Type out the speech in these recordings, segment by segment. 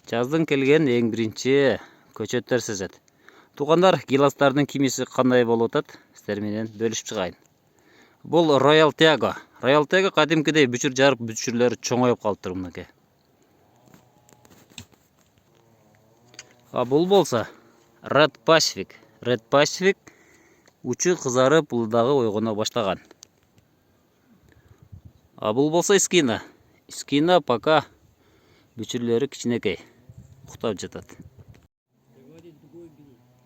Жаздың келген ең бірінші көчөттөр сезет. Туғандар, гиластардың кимесі қандай болып отат? Сіздерменен бөлішіп шығайын. Бұл Royal Tiago. Royal Tiago қадимкідей бүчір жарып бүчірлері чоңайып қалып тұр мұнеке. Бұл болса Red Pacific. Red Pacific учы қызарып бұлдағы ойғына баштаған. Бұл болса Скина. Скина пока бүчірлері кішінекей ұқтап жатады.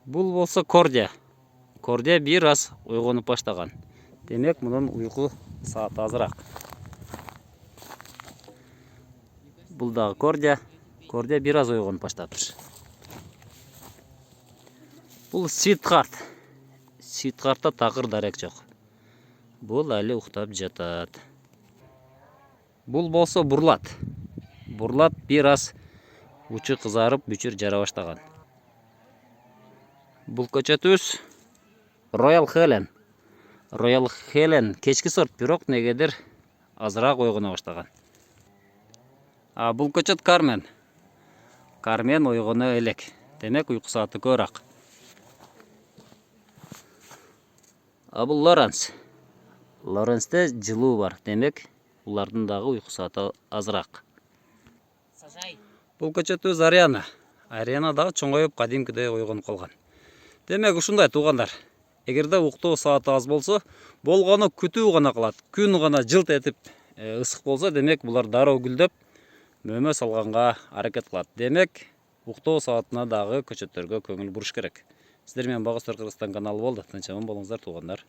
Бұл болса Кордия. Кордия бір аз ойғынып баштаған. Демек, мұның ұйқы сааты азырақ. Бұлдағы Кордия. Кордия бір аз ойғынып баштапыр. Бұл Sweetheart. Sweetheart'та тақыр дарек жоқ. Бұл әлі ұқтап жатады. Бұл болса Бурлат. Бурлат бір аз учы қызарып бүчір жара баштаған. Бұл көчөтүбүз Royal Helen. Royal Helen кечки сорт, бирок негедир азыраак ойгона баштаган. Бұл көчөт Carmen. Carmen ойгоно элек. Демек уйку сааты көбүрөөк. Бұл Lawrence. Lawrence'те жылуу бар. Демек булардын дагы уйку сааты азыраак. Бұл көчөтүбүз Ариана. Ариана дагы чоңоюп кадимкидей ойгонуп калган. Демек ушундай туугандар. Эгерде уктоо сааты аз болсо, болгону күтүү гана кылат. Күн гана жылт этип ысык болсо, демек булар дароо гүлдөп, мөмө салганга аракет кылат. Демек, уктоо саатына дагы көчөттөргө көңүл буруш керек. Сиздер менен Багыстар Кыргызстан каналы болду. Тынч аман болуңуздар туугандар.